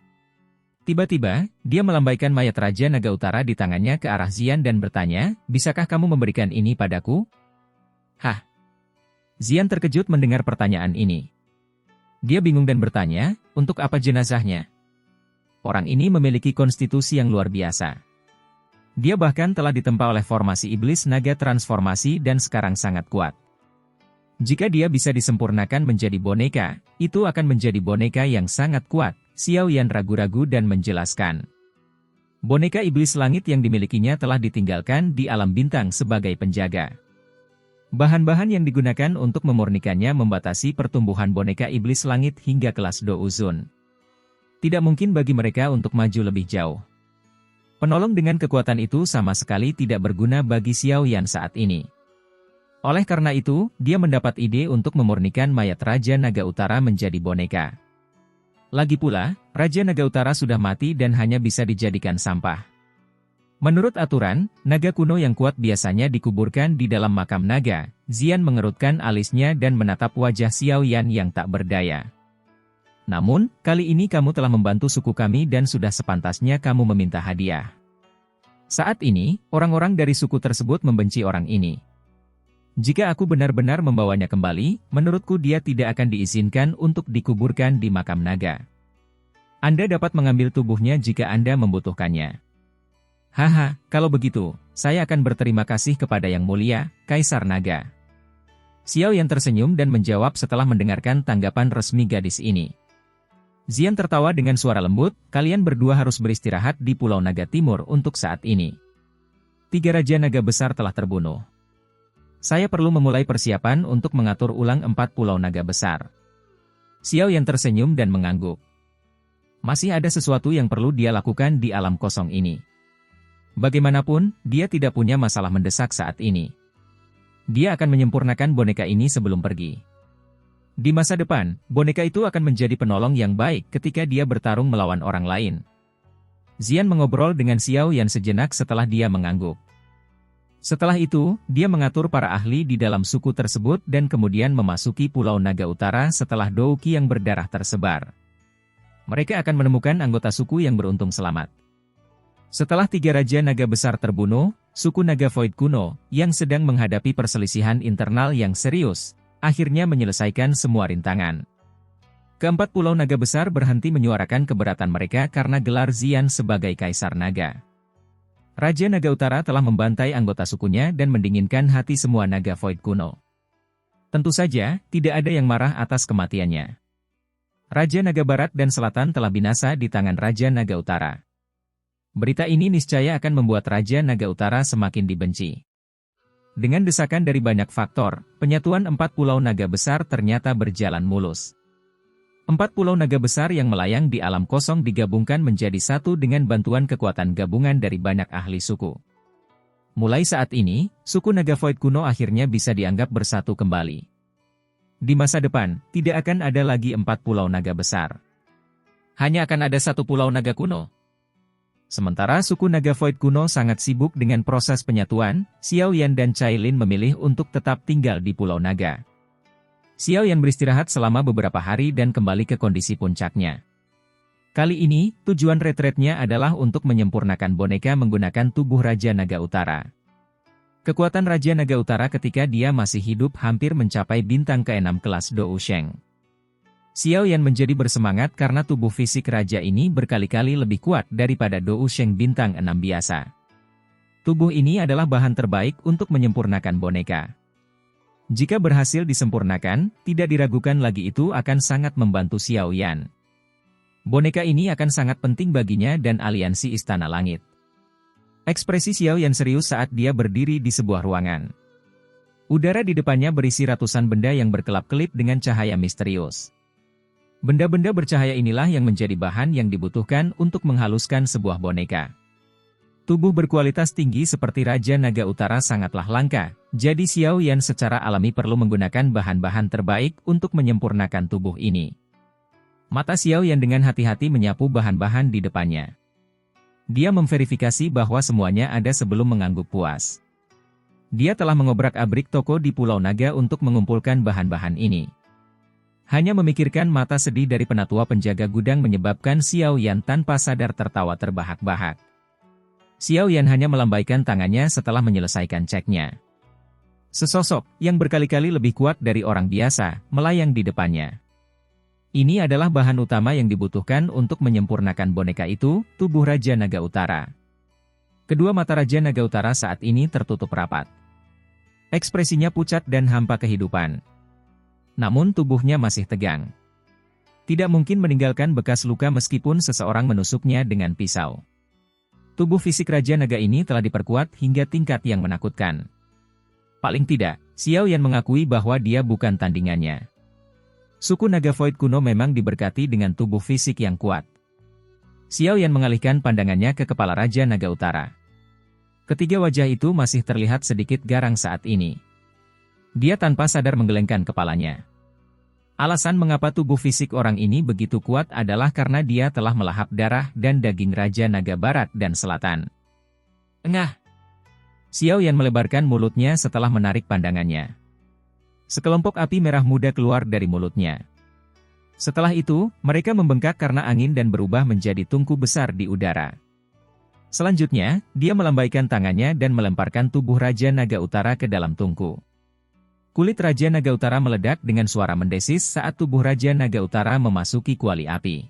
Tiba-tiba, dia melambaikan mayat Raja Naga Utara di tangannya ke arah Zian dan bertanya, bisakah kamu memberikan ini padaku? Hah? Zian terkejut mendengar pertanyaan ini. Dia bingung dan bertanya, untuk apa jenazahnya? Orang ini memiliki konstitusi yang luar biasa. Dia bahkan telah ditempa oleh formasi iblis naga transformasi dan sekarang sangat kuat. Jika dia bisa disempurnakan menjadi boneka, itu akan menjadi boneka yang sangat kuat. Xiao Yan ragu-ragu dan menjelaskan. Boneka iblis langit yang dimilikinya telah ditinggalkan di alam bintang sebagai penjaga. Bahan-bahan yang digunakan untuk memurnikannya membatasi pertumbuhan boneka iblis langit hingga kelas Douzun. Tidak mungkin bagi mereka untuk maju lebih jauh. Penolong dengan kekuatan itu sama sekali tidak berguna bagi Xiao Yan saat ini. Oleh karena itu, dia mendapat ide untuk memurnikan mayat Raja Naga Utara menjadi boneka. Lagi pula, Raja Naga Utara sudah mati dan hanya bisa dijadikan sampah. Menurut aturan, naga kuno yang kuat biasanya dikuburkan di dalam makam naga. Zian mengerutkan alisnya dan menatap wajah Xiao Yan yang tak berdaya. Namun, kali ini kamu telah membantu suku kami dan sudah sepantasnya kamu meminta hadiah. Saat ini, orang-orang dari suku tersebut membenci orang ini. Jika aku benar-benar membawanya kembali, menurutku dia tidak akan diizinkan untuk dikuburkan di makam naga. Anda dapat mengambil tubuhnya jika Anda membutuhkannya. Haha, kalau begitu, saya akan berterima kasih kepada Yang Mulia, Kaisar Naga. Xiao Yan tersenyum dan menjawab setelah mendengarkan tanggapan resmi gadis ini. Zian tertawa dengan suara lembut, kalian berdua harus beristirahat di Pulau Naga Timur untuk saat ini. 3 Raja Naga Besar telah terbunuh. Saya perlu memulai persiapan untuk mengatur ulang 4 Pulau Naga Besar. Xiao Yan tersenyum dan mengangguk. Masih ada sesuatu yang perlu dia lakukan di alam kosong ini. Bagaimanapun, dia tidak punya masalah mendesak saat ini. Dia akan menyempurnakan boneka ini sebelum pergi. Di masa depan, boneka itu akan menjadi penolong yang baik ketika dia bertarung melawan orang lain. Zian mengobrol dengan Xiao Yan sejenak setelah dia mengangguk. Setelah itu, dia mengatur para ahli di dalam suku tersebut dan kemudian memasuki Pulau Naga Utara setelah Douki yang berdarah tersebar. Mereka akan menemukan anggota suku yang beruntung selamat. Setelah 3 Raja Naga Besar terbunuh, suku Naga Void kuno, yang sedang menghadapi perselisihan internal yang serius, akhirnya menyelesaikan semua rintangan. Keempat Pulau Naga Besar berhenti menyuarakan keberatan mereka karena gelar Zian sebagai Kaisar Naga. Raja Naga Utara telah membantai anggota sukunya dan mendinginkan hati semua Naga Void kuno. Tentu saja, tidak ada yang marah atas kematiannya. Raja Naga Barat dan Selatan telah binasa di tangan Raja Naga Utara. Berita ini niscaya akan membuat Raja Naga Utara semakin dibenci. Dengan desakan dari banyak faktor, penyatuan 4 Pulau Naga Besar ternyata berjalan mulus. 4 Pulau Naga Besar yang melayang di alam kosong digabungkan menjadi satu dengan bantuan kekuatan gabungan dari banyak ahli suku. Mulai saat ini, suku Naga Void kuno akhirnya bisa dianggap bersatu kembali. Di masa depan, tidak akan ada lagi 4 Pulau Naga Besar. Hanya akan ada 1 Pulau Naga kuno. Sementara suku Naga Void kuno sangat sibuk dengan proses penyatuan, Xiao Yan dan Cailin memilih untuk tetap tinggal di Pulau Naga. Xiao Yan beristirahat selama beberapa hari dan kembali ke kondisi puncaknya. Kali ini, tujuan retreatnya adalah untuk menyempurnakan boneka menggunakan tubuh Raja Naga Utara. Kekuatan Raja Naga Utara ketika dia masih hidup hampir mencapai bintang ke-6 kelas Dou Sheng. Xiao Yan menjadi bersemangat karena tubuh fisik raja ini berkali-kali lebih kuat daripada Dou Sheng bintang 6 biasa. Tubuh ini adalah bahan terbaik untuk menyempurnakan boneka. Jika berhasil disempurnakan, tidak diragukan lagi itu akan sangat membantu Xiao Yan. Boneka ini akan sangat penting baginya dan aliansi Istana Langit. Ekspresi Xiao Yan serius saat dia berdiri di sebuah ruangan. Udara di depannya berisi ratusan benda yang berkelap-kelip dengan cahaya misterius. Benda-benda bercahaya inilah yang menjadi bahan yang dibutuhkan untuk menghaluskan sebuah boneka. Tubuh berkualitas tinggi seperti Raja Naga Utara sangatlah langka, jadi Xiao Yan secara alami perlu menggunakan bahan-bahan terbaik untuk menyempurnakan tubuh ini. Mata Xiao Yan dengan hati-hati menyapu bahan-bahan di depannya. Dia memverifikasi bahwa semuanya ada sebelum mengangguk puas. Dia telah mengobrak-abrik toko di Pulau Naga untuk mengumpulkan bahan-bahan ini. Hanya memikirkan mata sedih dari penatua penjaga gudang menyebabkan Xiao Yan tanpa sadar tertawa terbahak-bahak. Xiao Yan hanya melambaikan tangannya setelah menyelesaikan ceknya. Sesosok, yang berkali-kali lebih kuat dari orang biasa, melayang di depannya. Ini adalah bahan utama yang dibutuhkan untuk menyempurnakan boneka itu, tubuh Raja Naga Utara. Kedua mata Raja Naga Utara saat ini tertutup rapat. Ekspresinya pucat dan hampa kehidupan. Namun tubuhnya masih tegang. Tidak mungkin meninggalkan bekas luka meskipun seseorang menusuknya dengan pisau. Tubuh fisik Raja Naga ini telah diperkuat hingga tingkat yang menakutkan. Paling tidak, Xiao Yan mengakui bahwa dia bukan tandingannya. Suku Naga Void kuno memang diberkati dengan tubuh fisik yang kuat. Xiao Yan mengalihkan pandangannya ke kepala Raja Naga Utara. Ketiga wajah itu masih terlihat sedikit garang saat ini. Dia tanpa sadar menggelengkan kepalanya. Alasan mengapa tubuh fisik orang ini begitu kuat adalah karena dia telah melahap darah dan daging Raja Naga Barat dan Selatan. Engah! Xiao Yan melebarkan mulutnya setelah menarik pandangannya. Sekelompok api merah muda keluar dari mulutnya. Setelah itu, mereka membengkak karena angin dan berubah menjadi tungku besar di udara. Selanjutnya, dia melambaikan tangannya dan melemparkan tubuh Raja Naga Utara ke dalam tungku. Kulit Raja Naga Utara meledak dengan suara mendesis saat tubuh Raja Naga Utara memasuki kuali api.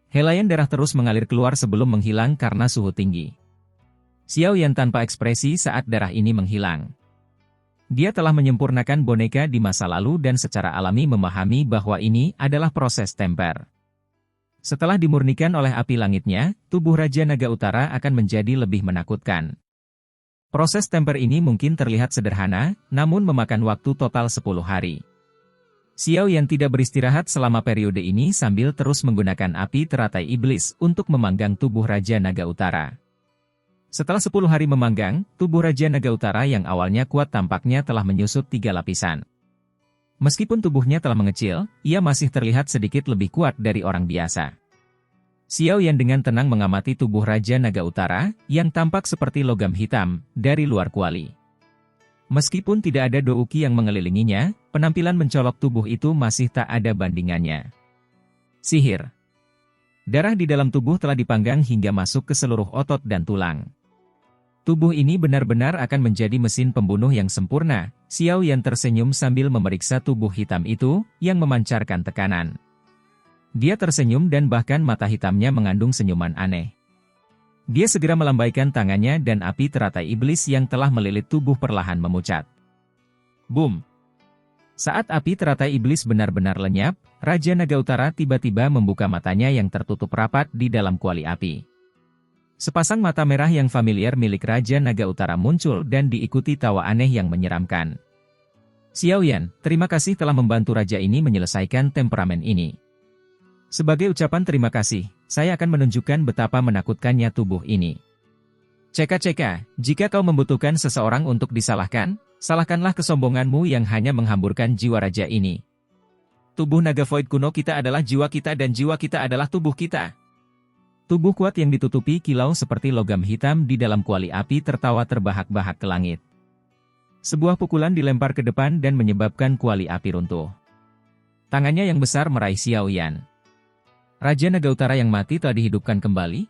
Helaian darah terus mengalir keluar sebelum menghilang karena suhu tinggi. Xiao Yan tanpa ekspresi saat darah ini menghilang. Dia telah menyempurnakan boneka di masa lalu dan secara alami memahami bahwa ini adalah proses temper. Setelah dimurnikan oleh api langitnya, tubuh Raja Naga Utara akan menjadi lebih menakutkan. Proses temper ini mungkin terlihat sederhana, namun memakan waktu total 10 hari. Xiao Yan tidak beristirahat selama periode ini sambil terus menggunakan api teratai iblis untuk memanggang tubuh Raja Naga Utara. Setelah 10 hari memanggang, tubuh Raja Naga Utara yang awalnya kuat tampaknya telah menyusut 3 lapisan. Meskipun tubuhnya telah mengecil, ia masih terlihat sedikit lebih kuat dari orang biasa. Xiao Yan dengan tenang mengamati tubuh Raja Naga Utara, yang tampak seperti logam hitam, dari luar kuali. Meskipun tidak ada douki yang mengelilinginya, penampilan mencolok tubuh itu masih tak ada bandingannya. Sihir. Darah di dalam tubuh telah dipanggang hingga masuk ke seluruh otot dan tulang. Tubuh ini benar-benar akan menjadi mesin pembunuh yang sempurna. Xiao Yan tersenyum sambil memeriksa tubuh hitam itu, yang memancarkan tekanan. Dia tersenyum dan bahkan mata hitamnya mengandung senyuman aneh. Dia segera melambaikan tangannya dan api teratai iblis yang telah melilit tubuh perlahan memucat. Boom! Saat api teratai iblis benar-benar lenyap, Raja Naga Utara tiba-tiba membuka matanya yang tertutup rapat di dalam kuali api. Sepasang mata merah yang familiar milik Raja Naga Utara muncul dan diikuti tawa aneh yang menyeramkan. Xiao Yan, terima kasih telah membantu raja ini menyelesaikan temperamen ini. Sebagai ucapan terima kasih, saya akan menunjukkan betapa menakutkannya tubuh ini. Ceka-ceka, jika kau membutuhkan seseorang untuk disalahkan, salahkanlah kesombonganmu yang hanya menghamburkan jiwa raja ini. Tubuh naga void kuno kita adalah jiwa kita dan jiwa kita adalah tubuh kita. Tubuh kuat yang ditutupi kilau seperti logam hitam di dalam kuali api tertawa terbahak-bahak ke langit. Sebuah pukulan dilempar ke depan dan menyebabkan kuali api runtuh. Tangannya yang besar meraih Xiao Yan. Raja Naga Utara yang mati telah dihidupkan kembali,